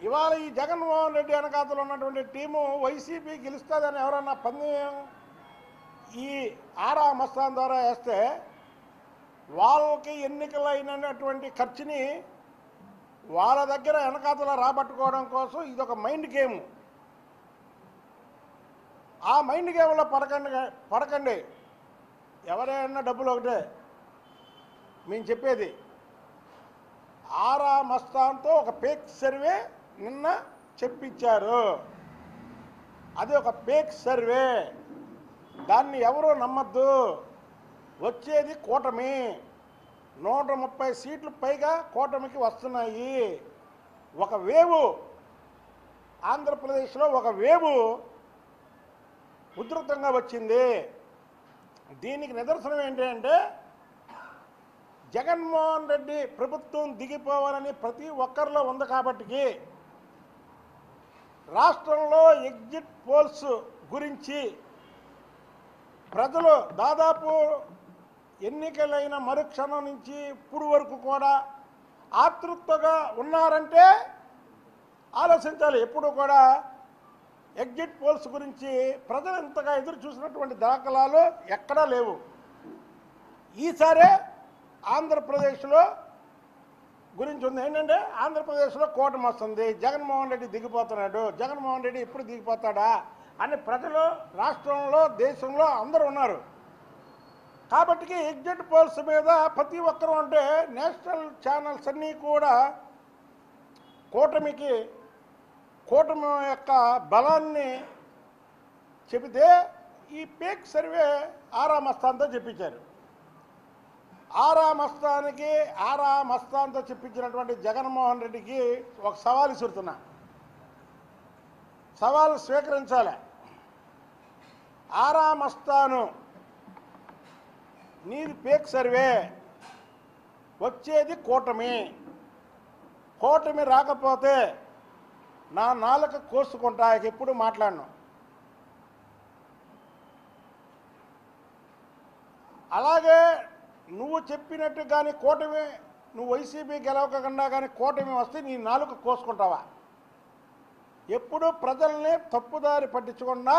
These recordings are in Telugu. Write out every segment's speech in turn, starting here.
ఇవాళ ఈ జగన్మోహన్ రెడ్డి వెనకాతలు ఉన్నటువంటి టీము వైసీపీ గెలుస్తుందని ఎవరన్నా పందెం ఈ ఆరా మస్తాన్ ద్వారా వేస్తే వాళ్ళకి ఎన్నికలైనటువంటి ఖర్చుని వాళ్ళ దగ్గర వెనకాతల రాబట్టుకోవడం కోసం ఇదొక మైండ్ గేమ్. ఆ మైండ్ గేమ్లో పడకండి. ఎవరైనా డబ్బులు ఒకటే మేము చెప్పేది. ఆరా మస్తాన్తో ఒక ఫేక్ సర్వే నిన్న చెప్పించారు. అది ఒక ఫేక్ సర్వే, దాన్ని ఎవరూ నమ్మద్దు. వచ్చేది కూటమి, 130 సీట్లు పైగా కూటమికి వస్తున్నాయి. ఒక వేవు ఆంధ్రప్రదేశ్లో ఒక వేవు ఉధృతంగా వచ్చింది. దీనికి నిదర్శనం ఏంటంటే జగన్మోహన్ రెడ్డి ప్రభుత్వం దిగిపోవాలని ప్రతి ఒక్కరిలో ఉంది. కాబట్టి రాష్ట్రంలో ఎగ్జిట్ పోల్స్ గురించి ప్రజలు దాదాపు ఎన్నికలైన మరుక్షణం నుంచి ఇప్పుడు వరకు కూడా ఆతృతగా ఉన్నారంటే ఆలోచించాలి. ఎప్పుడు కూడా ఎగ్జిట్ పోల్స్ గురించి ప్రజలు ఇంతగా ఎదురు చూసినటువంటి దాఖలాలు ఎక్కడా లేవు. ఈసారే ఆంధ్రప్రదేశ్లో గురించి ఉంది. ఏంటంటే ఆంధ్రప్రదేశ్లో కూటమి వస్తుంది, జగన్మోహన్ రెడ్డి దిగిపోతున్నాడు, జగన్మోహన్ రెడ్డి ఎప్పుడు దిగిపోతాడా అని ప్రజలు రాష్ట్రంలో దేశంలో అందరూ ఉన్నారు. కాబట్టి ఎగ్జిట్ పోల్స్ మీద ప్రతి ఒక్కరూ అంటే నేషనల్ ఛానల్స్ అన్నీ కూడా కూటమి యొక్క బలాన్ని చెబితే ఈ ఫేక్ సర్వే ఆరా మస్తాన్తో చెప్పించారు. ఆరా మస్తాన్తో చెప్పించినటువంటి జగన్మోహన్ రెడ్డికి ఒక సవాల్ విసురుతున్నా. సవాలు స్వీకరించాలి. ఆరా మస్తాను నీది ఫేక్ సర్వే, వచ్చేది కూటమి రాకపోతే నా నాలుక కోసుకుంటా, ఎప్పుడు మాట్లాడను. అలాగే నువ్వు చెప్పినట్టు కానీ నువ్వు వైసీపీ గెలవకుండా కానీ కూటమి వస్తే నీ నాలుక కోసుకుంటావా? ఎప్పుడు ప్రజల్ని తప్పుదారి పట్టించకుండా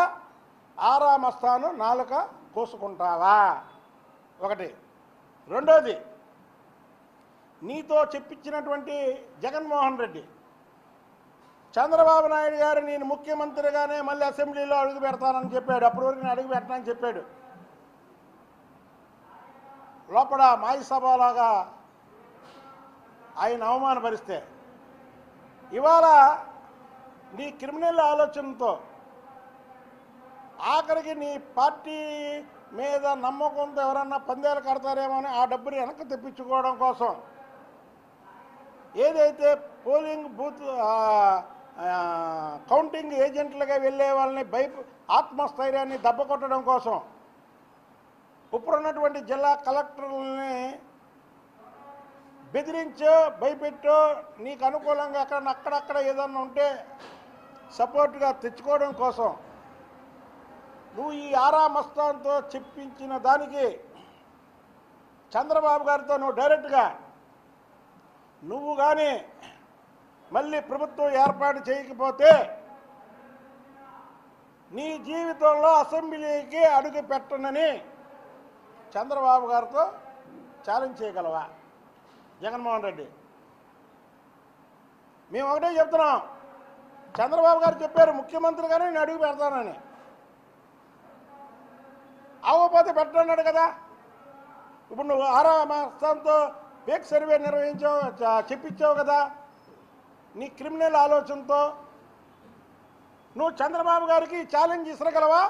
ఆరా మస్తాను నాలుక కోసుకుంటావా? ఒకటి. రెండోది, నీతో చెప్పించినటువంటి జగన్మోహన్ రెడ్డి చంద్రబాబు నాయుడు గారు నేను ముఖ్యమంత్రిగానే మళ్ళీ అసెంబ్లీలో అడుగు పెడతానని చెప్పాడు. అప్పటి వరకు నేను అడుగు పెట్టనని చెప్పాడు. లోపల మాయి సభలాగా ఆయన అవమానపరిస్తే ఇవాళ నీ క్రిమినల్ ఆలోచనతో ఆఖరికి నీ పార్టీ మీద నమ్మకంతో ఎవరన్నా పందేలు కడతారేమో అని ఆ డబ్బుని వెనక్కి తెప్పించుకోవడం కోసం ఏదైతే పోలింగ్ బూత్ కౌంటింగ్ ఏజెంట్లుగా వెళ్ళే వాళ్ళని ఆత్మస్థైర్యాన్ని దెబ్బ కొట్టడం కోసం ఇప్పుడున్నటువంటి జిల్లా కలెక్టర్లని బెదిరించో భయపెట్టో నీకు అనుకూలంగా అక్కడక్కడ ఏదన్నా ఉంటే సపోర్ట్గా తెచ్చుకోవడం కోసం నువ్వు ఈ ఆరా మస్తాన్తో చెప్పించిన దానికి చంద్రబాబు గారితో నువ్వు డైరెక్ట్గా నువ్వు కానీ మళ్ళీ ప్రభుత్వం ఏర్పాటు చేయకపోతే నీ జీవితంలో అసెంబ్లీకి అడుగు పెట్టనని చంద్రబాబు గారితో ఛాలెంజ్ చేయగలవా జగన్మోహన్ రెడ్డి? మేము ఒకటే చెప్తున్నాం. చంద్రబాబు గారు చెప్పారు ముఖ్యమంత్రిగానే నేను అడుగు పెడతానని. అవ్వకపోతే పెట్టన్నాడు కదా. ఇప్పుడు నువ్వు ఆరా మస్తాన్తో ఫేక్ సర్వే చెప్పించావు కదా. నీ క్రిమినల్ ఆలోచనతో నువ్వు చంద్రబాబు గారికి ఛాలెంజ్ ఇసరగలవా?